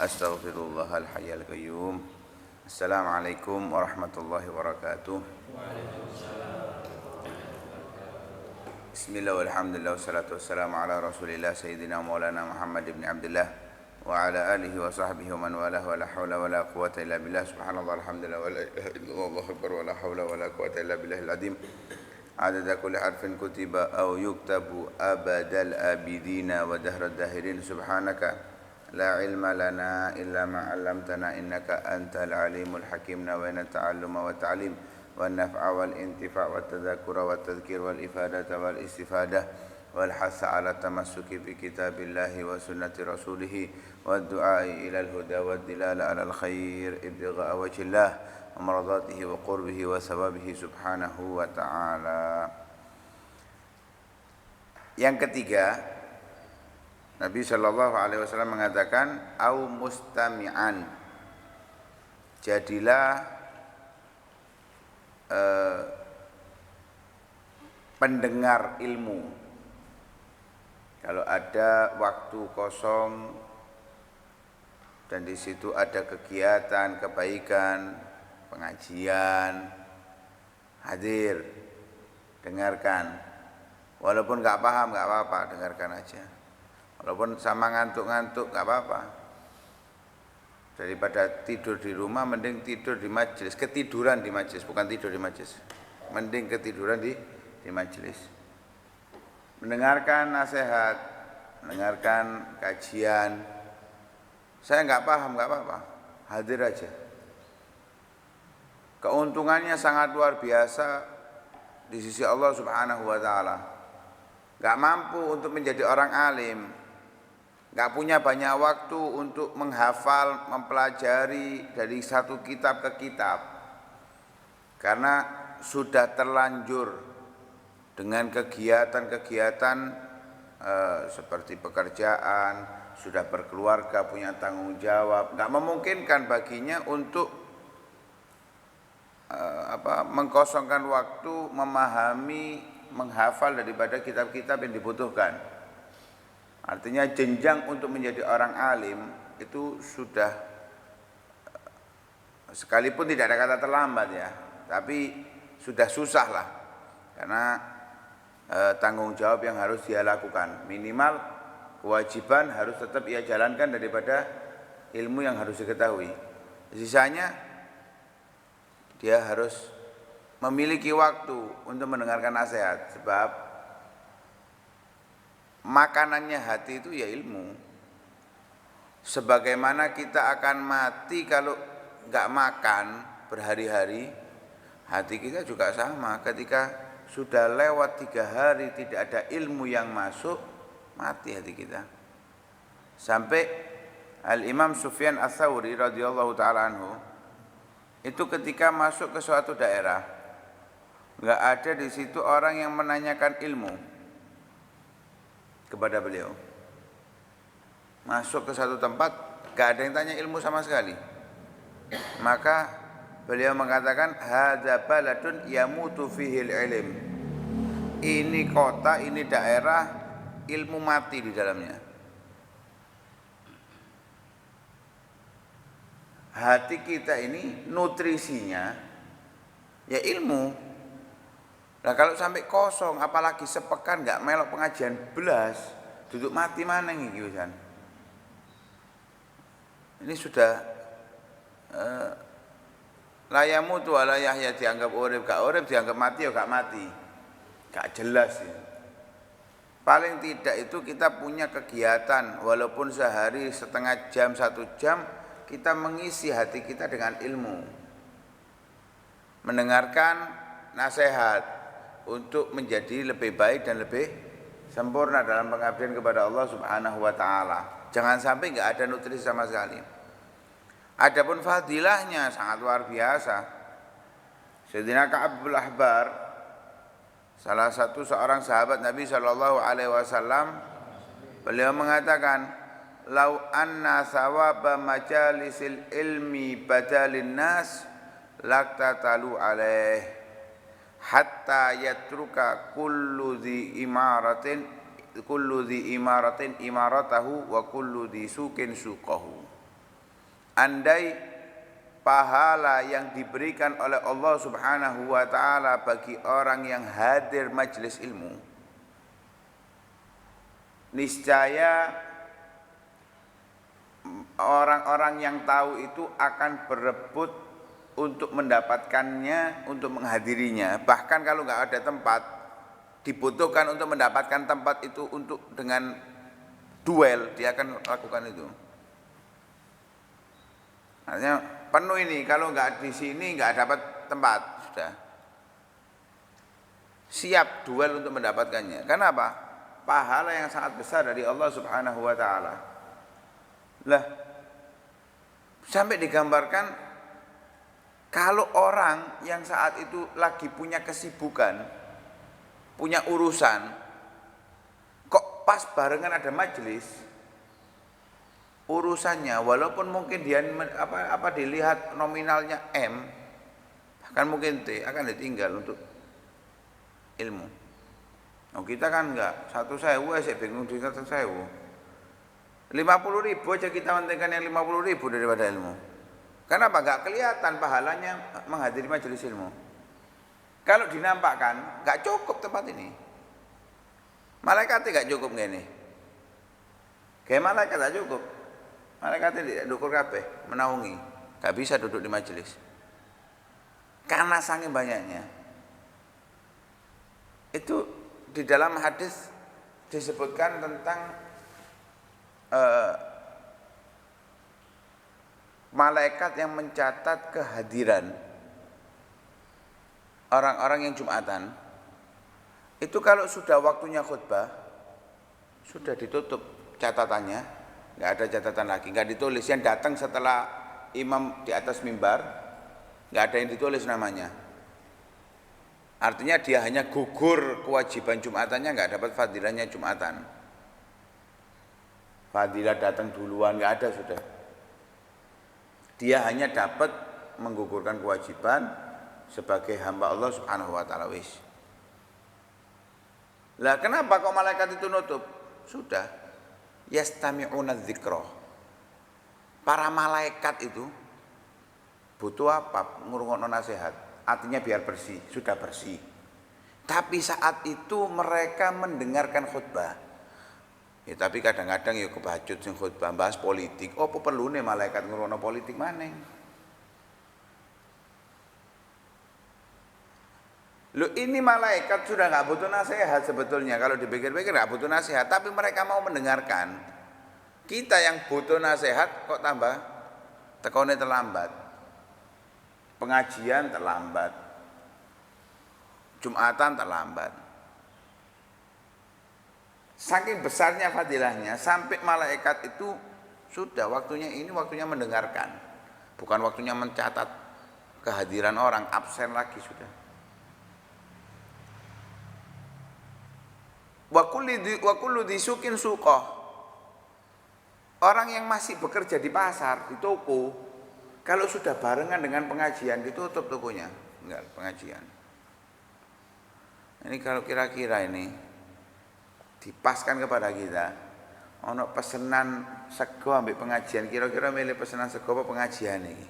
Astaghfirullahal hayyal qayyum. Assalamualaikum warahmatullahi wabarakatuh. Bismillah walhamdulillah wassalatu wassalamu ala rasulillah sayyidina maulana Muhammad ibn Abdullah wa ala alihi wa sahbihi wa man walah wa la hawla wa la quwata illa billah. Subhanallah alhamdulillah wa la ilaha illallah Allahu akbar wa la hawla wa la quwata illa billahil azim. Adada kulli harfin kutiba aw yuktabu abadal abidina wa dahrad dahirin. Subhanaka la ilma lana illa ma 'allamtana innaka antal alimul hakim. Nawayna ta'alluma wa ta'lim wa naf'a wal intifa' wa tadhakkura wa tadhkir wal ifadata wal istifadah wal hasa ala tamassuki bi kitabillahi wa sunnati rasulih wa du'ai ila al huda wa dilala ala al khair ibtigha'a wajhillah wa maradatihi wa qurbihi wa thawabihi subhanahu wa ta'ala. Yang ketiga, Nabi sallallahu alaihi wasallam mengatakan au mustami'an, jadilah pendengar ilmu. Kalau ada waktu kosong dan di situ ada kegiatan kebaikan, pengajian, hadir, dengarkan. Walaupun nggak paham nggak apa-apa, dengarkan aja. Walaupun sama ngantuk-ngantuk nggak apa-apa. Daripada tidur di rumah, mending tidur di majelis, ketiduran di majelis, bukan tidur di majelis. Mending ketiduran di majelis. Mendengarkan nasihat, mendengarkan kajian. Saya nggak paham, nggak apa-apa, hadir aja. Keuntungannya sangat luar biasa di sisi Allah Subhanahu wa taala. Nggak mampu untuk menjadi orang alim, nggak punya banyak waktu untuk menghafal, mempelajari dari satu kitab ke kitab, karena sudah terlanjur dengan kegiatan-kegiatan seperti pekerjaan, sudah berkeluarga, punya tanggung jawab, nggak memungkinkan baginya untuk mengkosongkan waktu memahami, menghafal daripada kitab-kitab yang dibutuhkan. Artinya jenjang untuk menjadi orang alim itu sudah, sekalipun tidak ada kata terlambat ya, tapi sudah susah lah, karena tanggung jawab yang harus dia lakukan. Minimal kewajiban harus tetap ia jalankan daripada ilmu yang harus diketahui. Sisanya dia harus memiliki waktu untuk mendengarkan nasihat, sebab makanannya hati itu ya ilmu. Sebagaimana kita akan mati kalau nggak makan berhari-hari, hati kita juga sama. Ketika sudah lewat 3 hari tidak ada ilmu yang masuk, mati hati kita. Sampai Al-Imam Sufyan Ats-Tsauri radhiyallahu taala anhu itu ketika masuk ke suatu daerah, nggak ada di situ orang yang menanyakan ilmu kepada beliau. Masuk ke satu tempat, nggak ada yang tanya ilmu sama sekali. Maka beliau mengatakan, hadza baladun yamutu fihil ilm. Ini kota, ini daerah ilmu mati di dalamnya. Hati kita ini nutrisinya ya ilmu. Nah kalau sampai kosong, apalagi sepekan nggak melok pengajian belas, duduk mati mana nih Yusan? Ini sudah layamu tu ala Yahya dianggap urip, gak urip dianggap mati ya gak mati, gak jelas ya. Paling tidak itu kita punya kegiatan, walaupun sehari setengah jam, 1 jam, kita mengisi hati kita dengan ilmu, mendengarkan nasihat untuk menjadi lebih baik dan lebih sempurna dalam pengabdian kepada Allah Subhanahu wa taala. Jangan sampai enggak ada nutrisi sama sekali. Adapun fadilahnya sangat luar biasa. Sayyidina Ka'ab bin Ahbar, salah satu seorang sahabat Nabi sallallahu alaihi wasallam, beliau mengatakan, "Lau anna thawaba majalisil ilmi badalin nas laktatalu alaih hatta yatruka kullu dhi imaratin imaratahu wa kullu dhi suqin suqahu." andai pahala yang diberikan oleh Allah Subhanahu wa taala bagi orang yang hadir majelis ilmu, niscaya orang-orang yang tahu itu akan berebut untuk mendapatkannya, untuk menghadirinya. Bahkan kalau nggak ada tempat, dibutuhkan untuk mendapatkan tempat itu untuk dengan duel, dia akan lakukan itu. Artinya penuh ini, kalau nggak di sini nggak dapat tempat, sudah siap duel untuk mendapatkannya. Kenapa? Pahala yang sangat besar dari Allah Subhanahu wa taala. Lah, sampai digambarkan kalau orang yang saat itu lagi punya kesibukan, punya urusan, kok pas barengan ada majelis, urusannya walaupun mungkin dia dilihat nominalnya M, bahkan mungkin T, akan ditinggal untuk ilmu. Oh, kita kan enggak, 1.000 saya bingung di 1.000. 50.000 aja kita mentingkan yang 50.000 daripada ilmu. Kenapa? Enggak kelihatan pahalanya menghadiri majelis ilmu. Kalau dinampakkan, enggak cukup tempat ini. Malaikat enggak cukup ngene. Kayak malaikat enggak cukup. Malaikat tidak dukur kabeh, menaungi. Enggak bisa duduk di majelis. Karena saking banyaknya. Itu di dalam hadis disebutkan tentang malaikat yang mencatat kehadiran orang-orang yang Jumatan. Itu kalau sudah waktunya khutbah, sudah ditutup catatannya, nggak ada catatan lagi, nggak ditulis. Yang datang setelah imam di atas mimbar, nggak ada yang ditulis namanya. Artinya dia hanya gugur kewajiban Jumatannya, nggak dapat fadilahnya Jumatan. Fadilah datang duluan nggak ada sudah. Dia hanya dapat menggugurkan kewajiban sebagai hamba Allah Subhanahu wa taala wis. Lah kenapa kok malaikat itu nutup? Sudah. Yastami'una dzikra. Para malaikat itu butuh apa? Ngurungokno nasihat. Artinya biar bersih, sudah bersih. Tapi saat itu mereka mendengarkan khutbah. Ya, tapi kadang-kadang ya kebacut sing khutbah bahas politik. Oh, apa perlune malaikat ngurungokno politik maneh? Loh, ini malaikat sudah nggak butuh nasihat sebetulnya. Kalau dipikir-pikir nggak butuh nasihat, tapi mereka mau mendengarkan. Kita yang butuh nasihat kok tambah tekone terlambat. Pengajian terlambat, Jumatan terlambat. Saking besarnya fadilahnya sampai malaikat itu sudah waktunya ini waktunya mendengarkan, bukan waktunya mencatat kehadiran orang, absen lagi sudah. Wa kullu disukin suqah. Orang yang masih bekerja di pasar, di toko, kalau sudah barengan dengan pengajian ditutup tokonya, enggak pengajian. Ini kalau kira-kira ini dipaskan kepada kita, ono pesanan sego ambil pengajian, kira-kira milih pesanan sego apa pengajian ini?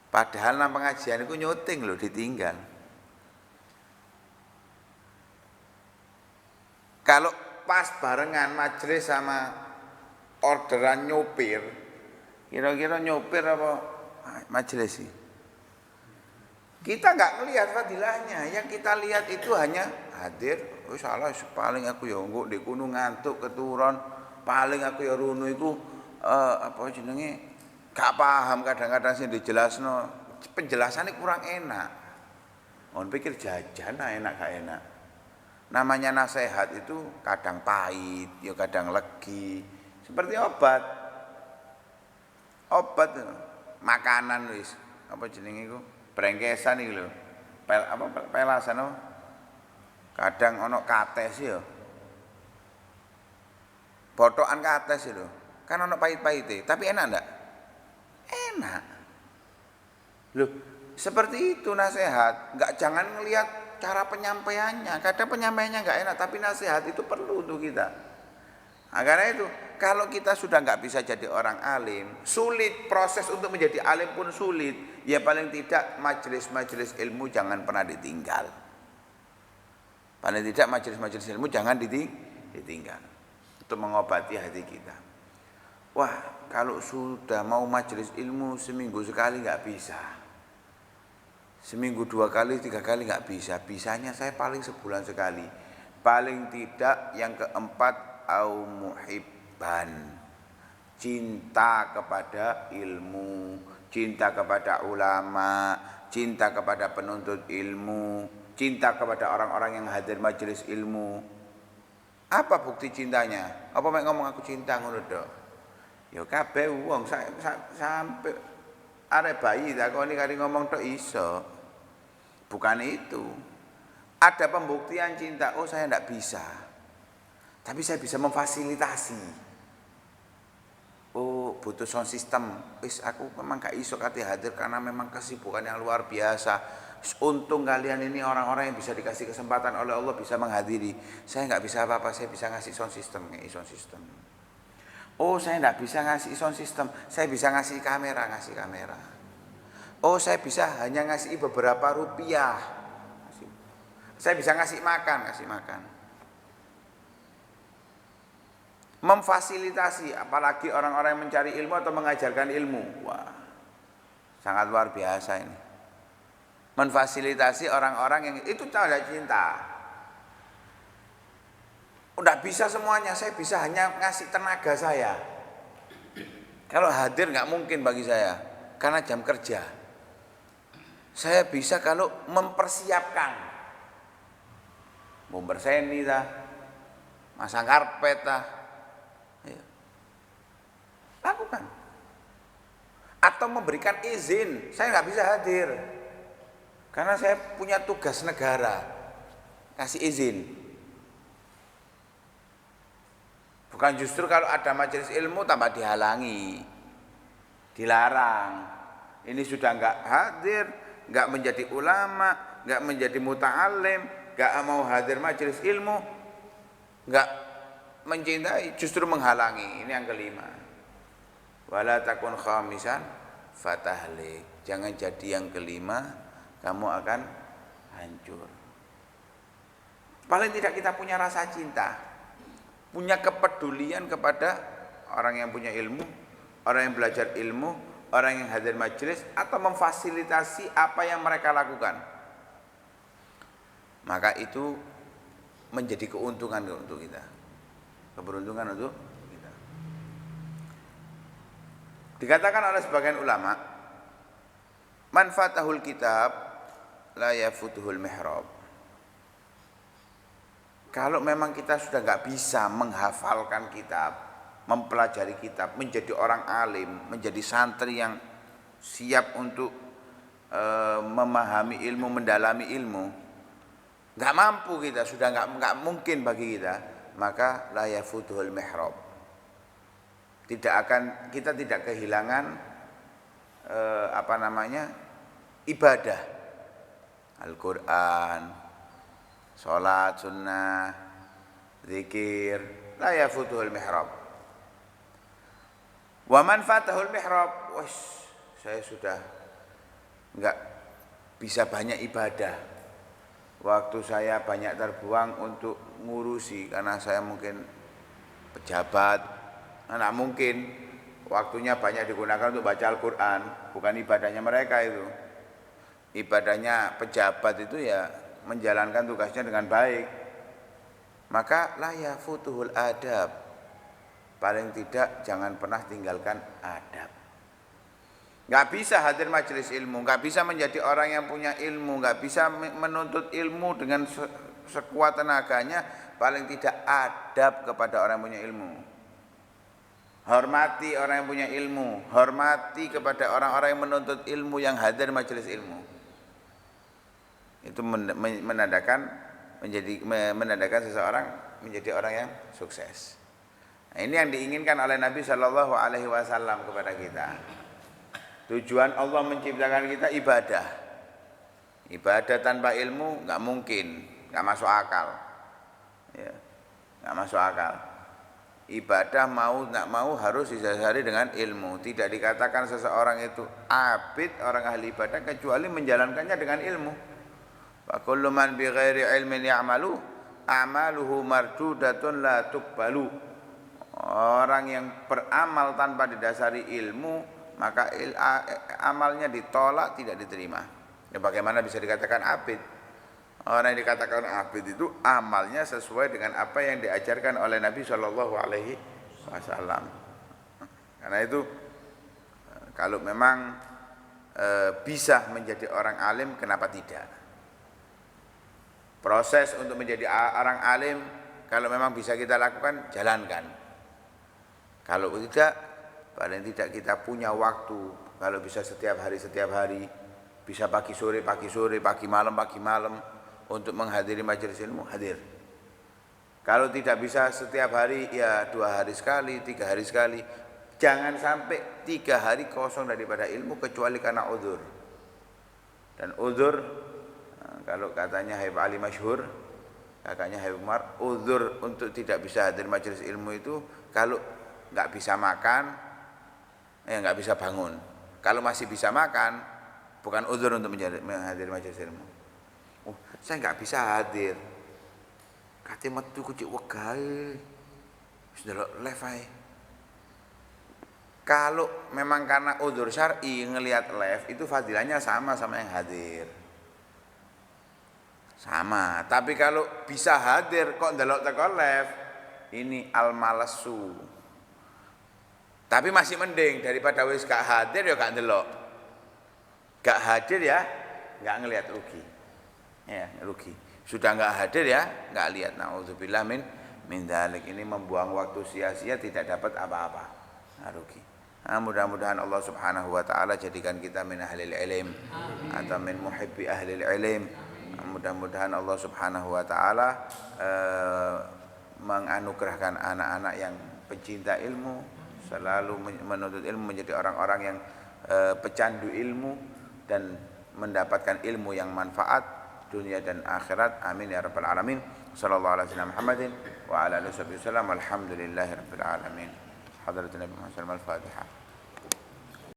Padahal nang pengajian itu nyuting loh, ditinggal. Kalau pas barengan majelis sama orderan nyopir, kira-kira nyopir apa majelis sih? Kita nggak melihat fadilahnya, yang kita lihat itu hanya hadir. Oh salah, paling aku ya nggak di gunung ngantuk keturun, paling aku ya runu itu apa jenenge gak paham kadang-kadang sih dijelasno, penjelasannya kurang enak. Mohon pikir jajan enak gak enak. Namanya nasihat itu kadang pahit, ya kadang legi, seperti obat. Obat makanan wis apa jenenge iku brengkesan iki lho pelasan apa kadang ono kates ya botokan kates lho kan ono pahit-pahite tapi enak ndak enak lho seperti itu nasihat enggak jangan ngelihat cara penyampaiannya kadang penyampaiannya enggak enak tapi nasihat itu perlu untuk kita karena itu kalau kita sudah nggak bisa jadi orang alim, sulit, proses untuk menjadi alim pun sulit. Ya paling tidak majelis-majelis ilmu jangan pernah ditinggal. Paling tidak majelis-majelis ilmu jangan ditinggal. Untuk mengobati hati kita. Wah, kalau sudah mau majelis ilmu seminggu sekali nggak bisa. Seminggu 2 kali, 3 kali nggak bisa. Bisanya saya paling sebulan sekali. Paling tidak yang keempat, au muhibban. Cinta kepada ilmu, cinta kepada ulama, cinta kepada penuntut ilmu, cinta kepada orang-orang yang hadir majelis ilmu. Apa bukti cintanya? Apa mek ngomong aku cinta ngono tok? Ya kabeh wong sampai arek bayi takoni kari ngomong tok iso. Bukan itu. Ada pembuktian cinta. Oh, saya tidak bisa. Tapi saya bisa memfasilitasi. Oh, butuh sound system. Wis aku memang gak iso kate hadir karena memang kesibukan yang luar biasa. Untung kalian ini orang-orang yang bisa dikasih kesempatan oleh Allah bisa menghadiri. Saya nggak bisa apa-apa, saya bisa ngasih sound system, sound system. Oh, saya nggak bisa ngasih sound system, saya bisa ngasih kamera. Oh, saya bisa hanya ngasih beberapa rupiah. Saya bisa ngasih makan. Memfasilitasi, apalagi orang-orang yang mencari ilmu atau mengajarkan ilmu. Wah, sangat luar biasa ini. Memfasilitasi orang-orang yang itu tanda cinta. Udah bisa semuanya, saya bisa hanya ngasih tenaga saya. Kalau hadir nggak mungkin bagi saya, karena jam kerja. Saya bisa kalau mempersiapkan, mau berseni dah, masang karpet dah, ya. Lakukan. Atau memberikan izin, saya nggak bisa hadir, karena saya punya tugas negara, kasih izin. Bukan justru kalau ada majelis ilmu tambah dihalangi, dilarang. Ini sudah nggak hadir, nggak menjadi ulama, nggak menjadi muta'alim, nggak mau hadir majelis ilmu, nggak mencintai, justru menghalangi. Ini yang kelima. Wala takun khamisan fatahlik. Jangan jadi yang kelima, kamu akan hancur. Paling tidak kita punya rasa cinta, punya kepedulian kepada orang yang punya ilmu, orang yang belajar ilmu, orang yang hadir majelis, atau memfasilitasi apa yang mereka lakukan. Maka itu menjadi keuntungan untuk kita, keberuntungan untuk kita. Dikatakan oleh sebagian ulama, man fatahul kitab la yafutuhul mihrab. Kalau memang kita sudah nggak bisa menghafalkan kitab, mempelajari kitab, menjadi orang alim, menjadi santri yang siap untuk memahami ilmu, mendalami ilmu, nggak mampu kita, sudah nggak mungkin bagi kita, maka la yafutuhul mihrab. Kita tidak kehilangan ibadah, Al-Quran, sholat sunnah, zikir, la yafutuhul mihrab. Wa man fatahul mihrab, wes saya sudah enggak bisa banyak ibadah. Waktu saya banyak terbuang untuk ngurusi karena saya mungkin pejabat. Nah, mungkin waktunya banyak digunakan untuk baca Al-Quran, bukan ibadahnya mereka itu. Ibadahnya pejabat itu ya menjalankan tugasnya dengan baik. Maka la yafutuhul adab. Paling tidak jangan pernah tinggalkan adab. Gak bisa hadir majelis ilmu, gak bisa menjadi orang yang punya ilmu, gak bisa menuntut ilmu dengan sekuat tenaganya. Paling tidak adab kepada orang yang punya ilmu. Hormati orang yang punya ilmu, hormati kepada orang-orang yang menuntut ilmu, yang hadir majelis ilmu. Itu menandakan seseorang menjadi orang yang sukses. Nah, ini yang diinginkan oleh Nabi Shallallahu Alaihi Wasallam kepada kita. Tujuan Allah menciptakan kita ibadah. Ibadah tanpa ilmu nggak mungkin, nggak masuk akal. Ya, nggak masuk akal. Ibadah mau nak mau harus didasari dengan ilmu. Tidak dikatakan seseorang itu abid, orang ahli ibadah, kecuali menjalankannya dengan ilmu. Wa kullu man bi ghairi ilmin ya'malu a'maluhu mardudatun la tuqbalu. Orang yang beramal tanpa didasari ilmu, maka amalnya ditolak, tidak diterima. Ya, bagaimana bisa dikatakan abid? Orang yang dikatakan abid itu amalnya sesuai dengan apa yang diajarkan oleh Nabi Shallallahu Alaihi Wasallam. Karena itu kalau memang bisa menjadi orang alim, kenapa tidak? Proses untuk menjadi orang alim, kalau memang bisa kita lakukan, jalankan. Kalau tidak, paling tidak kita punya waktu. Kalau bisa setiap hari, bisa pagi sore, pagi malam, untuk menghadiri majelis ilmu, hadir. Kalau tidak bisa setiap hari, ya 2 hari sekali, 3 hari sekali. Jangan sampai 3 hari kosong daripada ilmu kecuali karena uzur. Dan uzur, kalau katanya Habib Ali Masyhur, kakaknya Habib Umar, uzur untuk tidak bisa hadir majelis ilmu itu kalau nggak bisa makan, nggak bisa bangun. Kalau masih bisa makan, bukan uzur untuk menghadiri majelis ilmu. Saya nggak bisa hadir. Katanya metu kucik wegae. Sudah live. Kalau memang karena udzur syar'i ngelihat live itu fadilahnya sama yang hadir. Sama, tapi kalau bisa hadir kok ndelok teko live, ini al-malasu. Tapi masih mending daripada wis gak hadir ya gak ndelok. Gak hadir ya gak ngelihat, rugi. Ya, rugi. Sudah enggak hadir ya, enggak lihat. Nauzubillah min dzalik. Ini membuang waktu sia-sia, tidak dapat apa-apa. Nah, rugi. Nah, mudah-mudahan Allah Subhanahu wa taala jadikan kita min ahlil ilm atau min muhibbi ahlil ilm. Mudah-mudahan Allah Subhanahu wa taala menganugerahkan anak-anak yang pecinta ilmu, selalu menuntut ilmu, menjadi orang-orang yang pecandu ilmu dan mendapatkan ilmu yang manfaat dunia dan akhirat. Amin ya rabbal alamin. Sallallahu alaihi wasallam Muhammadin wa ala alihi wasallam. Alhamdulillahirabbil alamin. Hadratin Nabi Muhammad al-Fatihah.